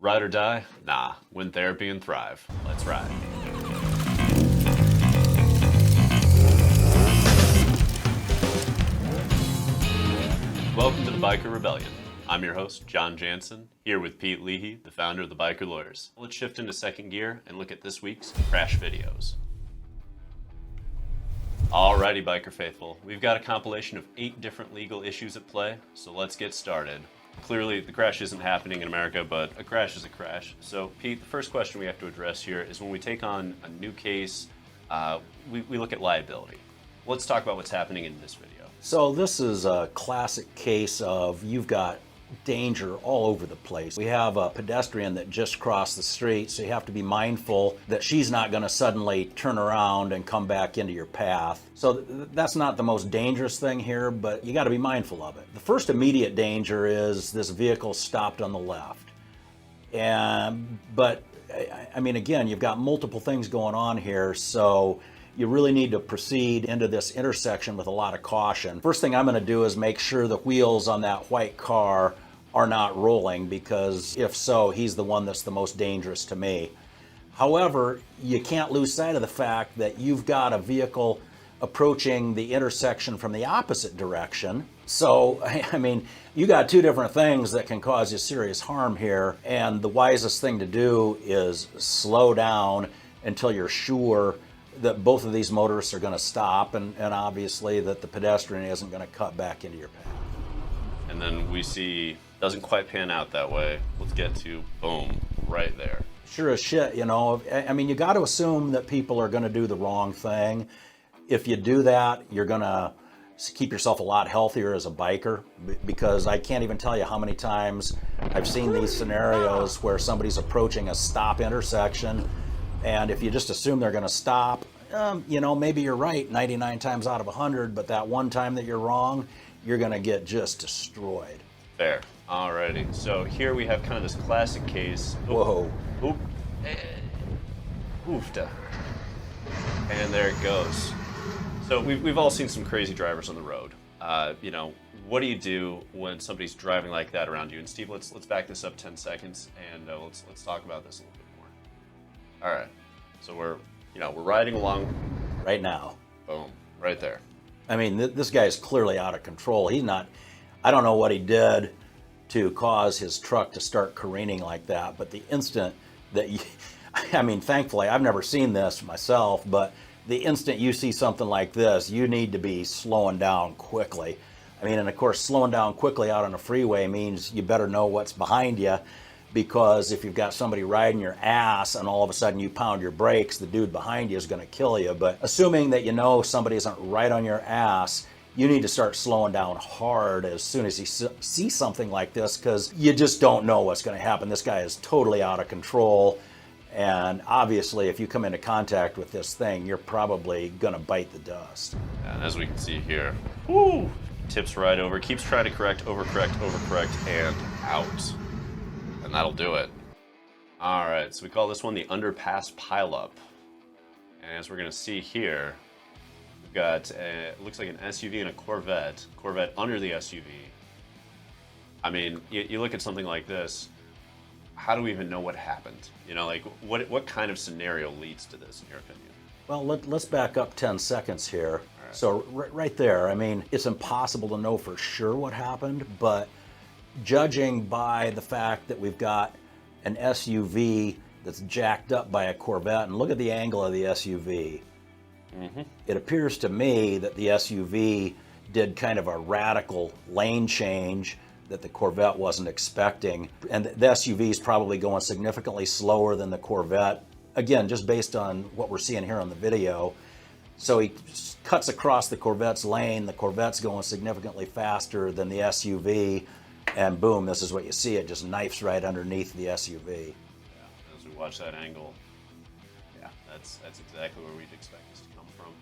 Ride or die? Nah, win therapy and thrive. Let's ride. Welcome to the Biker Rebellion. I'm your host, Jon Jansen, here with Pete Leehey, the founder of the Biker Lawyers. Let's shift into second gear and look at this week's crash videos. Alrighty, Biker Faithful, we've got a compilation of 8 different legal issues at play, so let's get started. Clearly, the crash isn't happening in America, but a crash is a crash. So, Pete, the first question we have to address here is when we take on a new case, we look at liability. Let's talk about what's happening in this video. So this is a classic case of you've got danger all over the place. We have a pedestrian that just crossed the street, so you have to be mindful that she's not going to suddenly turn around and come back into your path. So that's not the most dangerous thing here, but you got to be mindful of it. The first immediate danger is this vehicle stopped on the left. But I mean, again, you've got multiple things going on here, so you really need to proceed into this intersection with a lot of caution. First thing I'm going to do is make sure the wheels on that white car are not rolling, because if so, he's the one that's the most dangerous to me. However, you can't lose sight of the fact that you've got a vehicle approaching the intersection from the opposite direction. So, I mean, you got 2 different things that can cause you serious harm here, and the wisest thing to do is slow down until you're sure that both of these motorists are going to stop, and obviously that the pedestrian isn't going to cut back into your path. And then we see, doesn't quite pan out that way. Let's get to, boom, right there. Sure as shit, you know. I mean, you got to assume that people are going to do the wrong thing. If you do that, you're going to keep yourself a lot healthier as a biker, because I can't even tell you how many times I've seen these scenarios where somebody's approaching a stop intersection, and if you just assume they're going to stop, you know, maybe you're right 99 times out of 100, but that one time that you're wrong, you're going to get just destroyed. Fair. Alrighty. So here we have kind of this classic case. Whoa. Oop. Oofta. And there it goes. So we've all seen some crazy drivers on the road. You know, what do you do when somebody's driving like that around you? And Steve, let's back this up 10 seconds, and let's talk about this a little bit more. All right. So we're riding along Right now. Boom. Right there. I mean, this guy's clearly out of control. He's not, I don't know what he did to cause his truck to start careening like that, but the instant that I mean, thankfully, I've never seen this myself, but the instant you see something like this, you need to be slowing down quickly. I mean, and of course, slowing down quickly out on a freeway means you better know what's behind you, because if you've got somebody riding your ass and all of a sudden you pound your brakes, the dude behind you is going to kill you. But assuming that you know somebody isn't right on your ass, you need to start slowing down hard as soon as you see something like this, because you just don't know what's going to happen. This guy is totally out of control. And obviously, if you come into contact with this thing, you're probably going to bite the dust. And as we can see here, whoo, tips right over, keeps trying to correct, overcorrect, and out. And that'll do it. All right, so we call this one the Underpass pileup. And as we're going to see here, we've got, it looks like an SUV and a Corvette under the SUV. I mean, you look at something like this, how do we even know what happened? You know, like, what kind of scenario leads to this, in your opinion? Well, let's back up 10 seconds here. Right. So right there, I mean, it's impossible to know for sure what happened, but judging by the fact that we've got an SUV that's jacked up by a Corvette, and look at the angle of the SUV. Mm-hmm. It appears to me that the SUV did kind of a radical lane change that the Corvette wasn't expecting. And the SUV is probably going significantly slower than the Corvette. Again, just based on what we're seeing here on the video. So he cuts across the Corvette's lane. The Corvette's going significantly faster than the SUV. And boom, this is what you see. It just knifes right underneath the SUV. Yeah, as we watch that angle, yeah, that's exactly where we'd expect this to come from.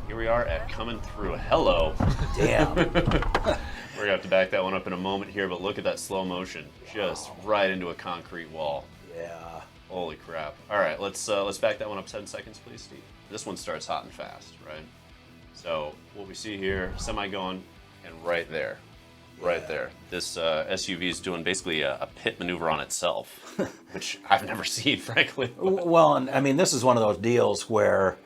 Here we are at coming through. Hello. Damn. We're gonna have to back that one up in a moment here, but look at that slow motion, just right into a concrete wall. Yeah. Holy crap. All right, let's back that one up 10 seconds, please, Steve. This one starts hot and fast, right? So what we see here, semi going, and right there. right there. This SUV is doing basically a pit maneuver on itself, which I've never seen, frankly. Well, and I mean, this is one of those deals where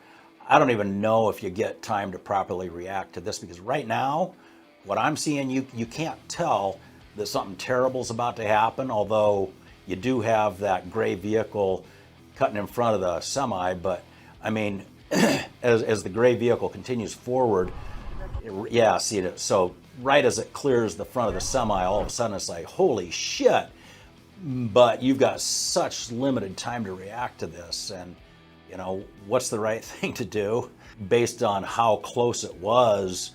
I don't even know if you get time to properly react to this, because right now, what I'm seeing, you can't tell that something terrible is about to happen, although you do have that gray vehicle cutting in front of the semi. But I mean, as the gray vehicle continues forward, yeah, see it. So right as it clears the front of the semi, all of a sudden it's like, holy shit. But you've got such limited time to react to this, and you know, what's the right thing to do based on how close it was.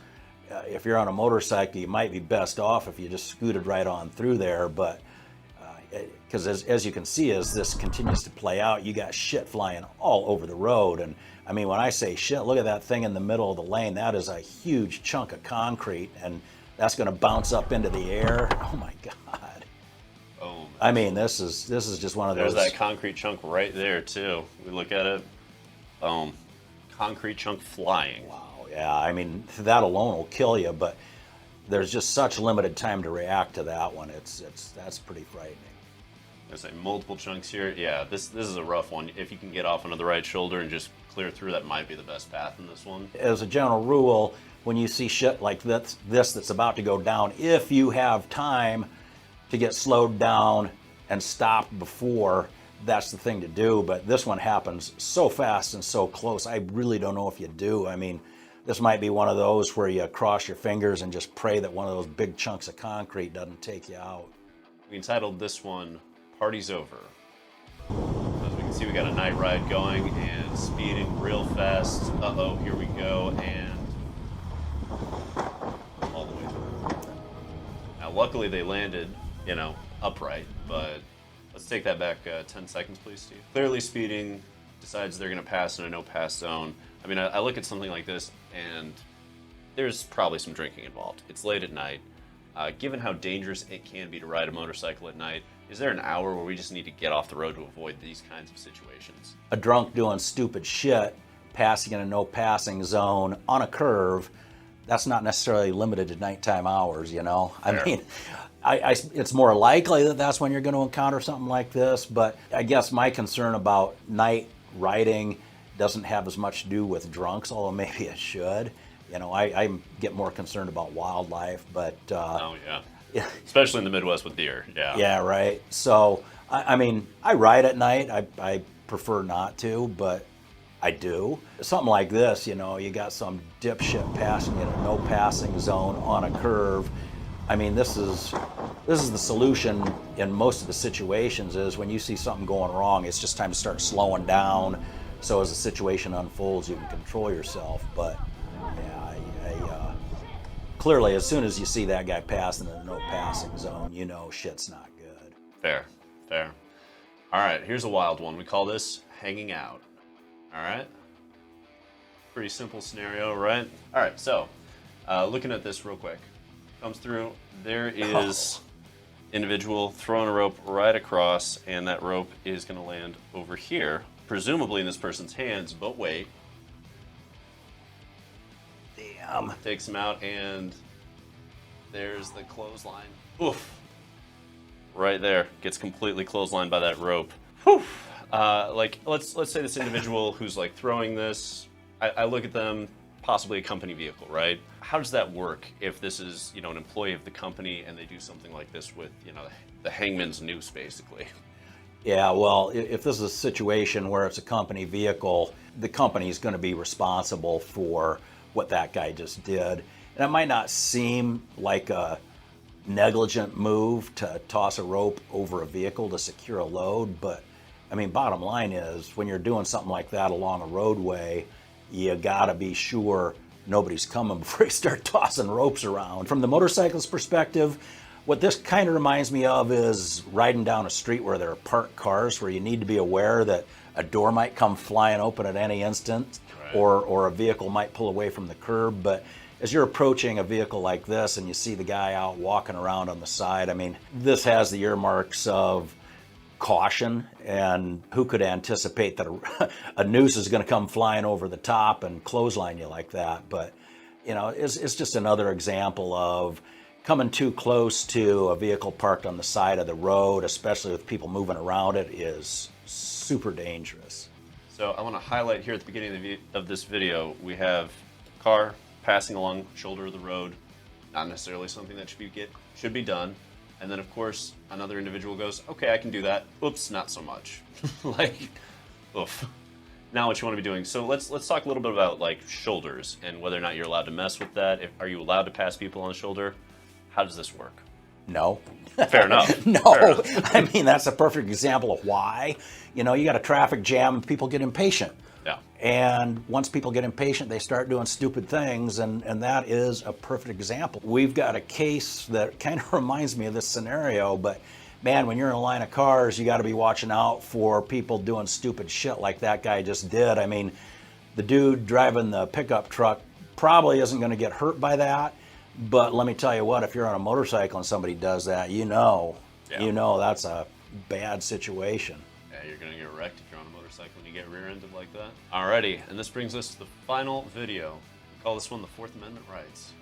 If you're on a motorcycle, you might be best off if you just scooted right on through there. But because as you can see, as this continues to play out, you got shit flying all over the road. And I mean, when I say shit, look at that thing in the middle of the lane. That is a huge chunk of concrete, and that's going to bounce up into the air. Oh my God. Oh. I mean, this is just one of those. There's that concrete chunk right there too. We look at it. Boom. Concrete chunk flying. Wow. Yeah, I mean, that alone will kill you, but there's just such limited time to react to that one. That's pretty frightening. I say multiple chunks here. Yeah, this is a rough one. If you can get off onto the right shoulder and just clear through, that might be the best path in this one. As a general rule, when you see shit like this that's about to go down, if you have time to get slowed down and stopped before, that's the thing to do. But this one happens so fast and so close, I really don't know if you do. I mean, this might be one of those where you cross your fingers and just pray that one of those big chunks of concrete doesn't take you out. We entitled this one, Party's Over. As we can see, we got a night ride going and speeding real fast. Uh-oh, here we go, and all the way through. Now, luckily they landed, you know, upright, but let's take that back 10 seconds, please, Steve. Clearly speeding, decides they're going to pass in a no-pass zone. I mean, I look at something like this, and there's probably some drinking involved. It's late at night. Given how dangerous it can be to ride a motorcycle at night, is there an hour where we just need to get off the road to avoid these kinds of situations? A drunk doing stupid shit, passing in a no-passing zone on a curve, that's not necessarily limited to nighttime hours, you know? I mean, it's more likely that that's when you're going to encounter something like this, but I guess my concern about night riding doesn't have as much to do with drunks, although maybe it should. You know, I get more concerned about wildlife, but... oh, yeah. Especially in the Midwest with deer, yeah. Yeah, right. So, I mean, I ride at night. I prefer not to, but I do. Something like this, you know, you got some dipshit passing in a no-passing zone on a curve. I mean, this is the solution in most of the situations, is when you see something going wrong, it's just time to start slowing down. So as the situation unfolds, you can control yourself. But yeah, clearly, as soon as you see that guy passing in a no-passing zone, you know shit's not good. Fair. All right, here's a wild one. We call this hanging out. All right? Pretty simple scenario, right? All right, so looking at this real quick. Comes through, there is individual throwing a rope right across, and that rope is going to land over here, presumably in this person's hands, but wait. Damn. Takes him out, and there's the clothesline. Oof. Right there. Gets completely clotheslined by that rope. Whew. Like, let's say this individual who's like throwing this, I look at them, possibly a company vehicle, right? How does that work if this is, you know, an employee of the company and they do something like this with, you know, the hangman's noose, basically? Yeah, well, if this is a situation where it's a company vehicle, the company is going to be responsible for what that guy just did. And it might not seem like a negligent move to toss a rope over a vehicle to secure a load, but I mean, bottom line is, when you're doing something like that along a roadway, you gotta be sure nobody's coming before you start tossing ropes around. From the motorcyclist perspective, what this kind of reminds me of is riding down a street where there are parked cars, where you need to be aware that a door might come flying open at any instant, right, or a vehicle might pull away from the curb. But as you're approaching a vehicle like this and you see the guy out walking around on the side, I mean, this has the earmarks of caution, and who could anticipate that a noose is going to come flying over the top and clothesline you like that? But, you know, it's just another example of coming too close to a vehicle parked on the side of the road, especially with people moving around it, is super dangerous. So I want to highlight here at the beginning of this video, we have a car passing along the shoulder of the road, not necessarily something that should be done. And then of course another individual goes, okay, I can do that. Oops, not so much. Like, oof. Now what you want to be doing. So let's talk a little bit about like shoulders and whether or not you're allowed to mess with that. Are you allowed to pass people on the shoulder? How does this work? No. Fair enough. No. Fair enough. I mean, that's a perfect example of why. You know, you got a traffic jam and people get impatient. Yeah. And once people get impatient, they start doing stupid things, and that is a perfect example. We've got a case that kind of reminds me of this scenario, but man, when you're in a line of cars, you got to be watching out for people doing stupid shit like that guy just did. I mean, the dude driving the pickup truck probably isn't going to get hurt by that, but let me tell you what, if you're on a motorcycle and somebody does that, you know that's a bad situation. Yeah, you're going to get wrecked if you're on a motorcycle and you get rear-ended like that. Alrighty, and this brings us to the final video. We call this one the Fourth Amendment rights.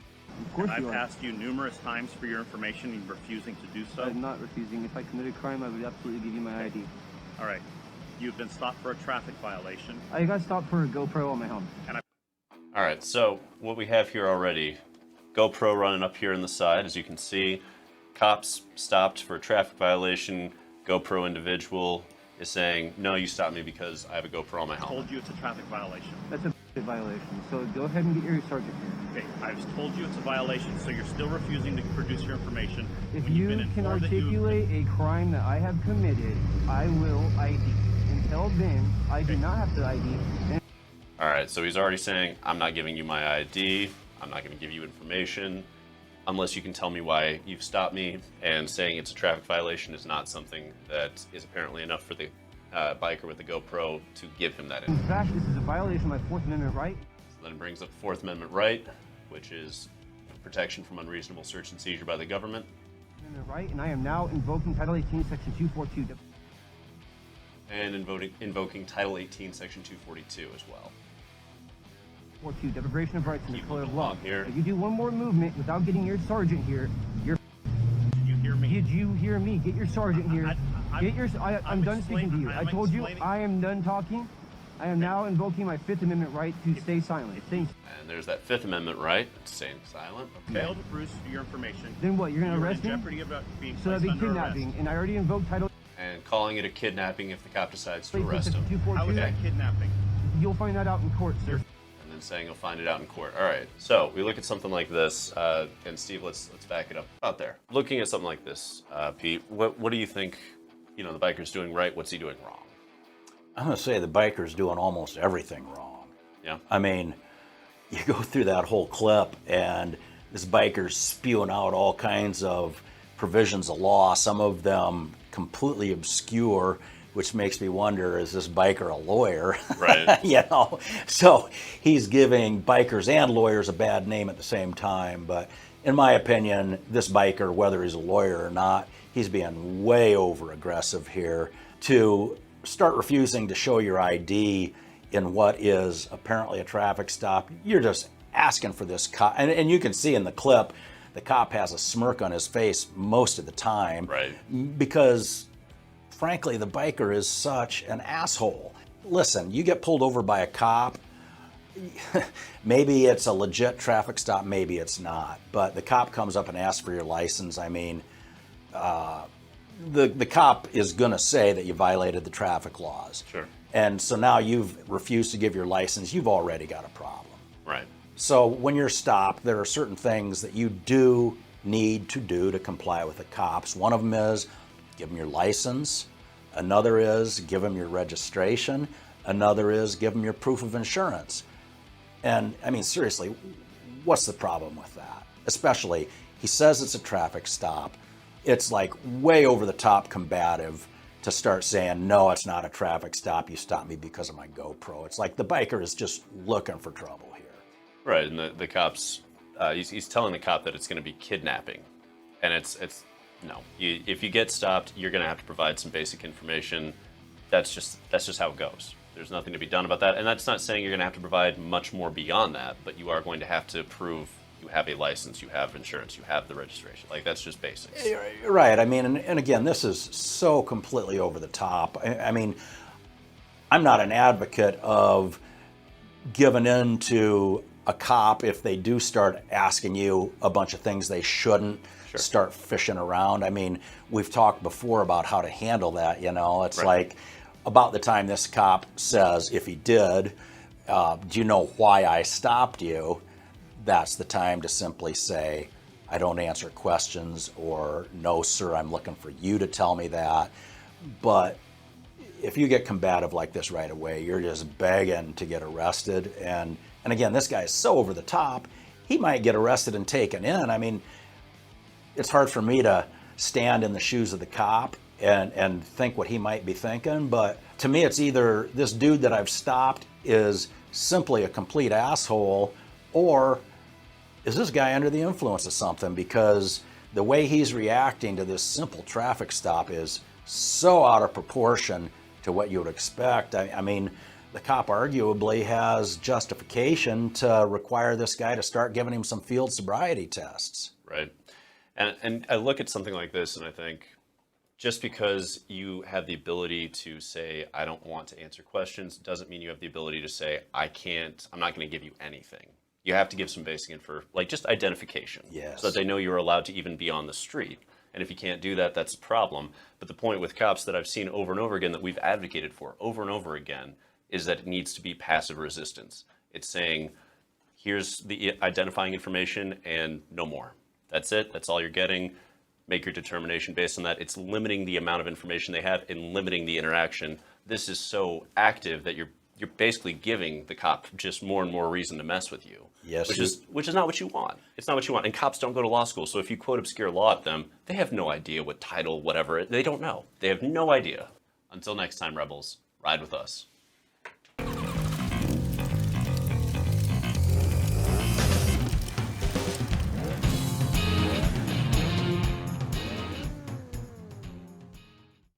Of course I've asked you numerous times for your information and you're refusing to do so. I'm not refusing. If I committed a crime, I would absolutely give you my ID. All right. You've been stopped for a traffic violation. I got stopped for a GoPro on my helmet. Alright, so what we have here already, GoPro running up here on the side, as you can see. Cops stopped for a traffic violation. GoPro individual is saying, no, you stopped me because I have a GoPro on my I helmet. told you it's a traffic violation. That's a violation. So go ahead and get your sergeant here. Okay, I've told you it's a violation, so you're still refusing to produce your information. If when you've been you can informed that you've articulate a crime that I have committed, I will ID. Until then, I do not have to ID. Alright, so he's already saying, I'm not giving you my ID, I'm not going to give you information, unless you can tell me why you've stopped me, and saying it's a traffic violation is not something that is apparently enough for the biker with the GoPro to give him that In information. fact, this is a violation of my Fourth Amendment right. So then it brings up the Fourth Amendment right, which is protection from unreasonable search and seizure by the government. Right, and I am now invoking Title 18, Section 242. And invoking Title 18, Section 242 as well. 42, deprivation of rights and the Keep color of moving law. along here. If you do one more movement without getting your sergeant here, you're. Did you hear me? Did you hear me? Get your sergeant here. I'm I'm done speaking to you. I told you I am done talking. I am now invoking my Fifth Amendment right to stay silent. And there's that Fifth Amendment right, staying silent. Okay. Failed to produce your information. Then what? You're gonna You were arrest in me? jeopardy of being So that'd placed be under arrest. kidnapping, and I already invoked Title. And calling it a kidnapping if the cop decides to 18, arrest Section him. 242. How is that kidnapping? You'll find that out in court, sir. And then saying you'll find it out in court. All right. So we look at something like this, and Steve, let's back it up out there. Looking at something like this, Pete, what do you think? You know, the biker's doing right. What's he doing wrong? I'm going to say the biker's doing almost everything wrong. Yeah. I mean, you go through that whole clip and this biker's spewing out all kinds of provisions of law, some of them completely obscure, which makes me wonder, is this biker a lawyer? Right. You know, so he's giving bikers and lawyers a bad name at the same time. But in my opinion, this biker, whether he's a lawyer or not, he's being way over aggressive here to start refusing to show your ID in what is apparently a traffic stop. You're just asking for this cop. And you can see in the clip, the cop has a smirk on his face most of the time. Right. Because frankly, the biker is such an asshole. Listen, you get pulled over by a cop, maybe it's a legit traffic stop, maybe it's not. But the cop comes up and asks for your license. I mean, the cop is going to say that you violated the traffic laws. Sure. And so now you've refused to give your license, you've already got a problem. Right. So when you're stopped, there are certain things that you do need to do to comply with the cops. One of them is give them your license. Another is give them your registration. Another is give them your proof of insurance. And I mean, seriously, what's the problem with that? Especially, he says it's a traffic stop. It's like way over the top combative to start saying, no, it's not a traffic stop. You stopped me because of my GoPro. It's like the biker is just looking for trouble here. Right. And the cops, he's telling the cop that it's going to be kidnapping. And it's no. If you get stopped, you're going to have to provide some basic information. That's just how it goes. There's nothing to be done about that. And that's not saying you're going to have to provide much more beyond that, but you are going to have to prove You have a license, you have insurance, you have the registration. Like, that's just basics. Right. I mean, and again, this is so completely over the top. I mean, I'm not an advocate of giving in to a cop if they do start asking you a bunch of things they shouldn't. Sure. Start fishing around. I mean, we've talked before about how to handle that. It's Right. like about the time this cop says, if he did, do you know why I stopped you? That's the time to simply say, I don't answer questions, or no, sir, I'm looking for you to tell me that. But if you get combative like this right away, you're just begging to get arrested. And again, this guy is so over the top, he might get arrested and taken in. I mean, it's hard for me to stand in the shoes of the cop and think what he might be thinking. But to me, it's either this dude that I've stopped is simply a complete asshole, or is this guy under the influence of something? Because the way he's reacting to this simple traffic stop is so out of proportion to what you would expect. I mean, the cop arguably has justification to require this guy to start giving him some field sobriety tests. Right. And I look at something like this and I think, just because you have the ability to say, I don't want to answer questions, doesn't mean you have the ability to say, I'm not going to give you anything. You have to give some basic info, like just identification. Yes. So that they know you're allowed to even be on the street. And if you can't do that, that's a problem. But the point with cops that I've seen over and over again, that we've advocated for over and over again, is that it needs to be passive resistance. It's saying, here's the identifying information and no more. That's it. That's all you're getting. Make your determination based on that. It's limiting the amount of information they have and limiting the interaction. This is so active that you're basically giving the cop just more and more reason to mess with you. Yes. Which is not what you want. It's not what you want. And cops don't go to law school. So if you quote obscure law at them, they have no idea what title, whatever. They don't know. They have no idea. Until next time, rebels, ride with us.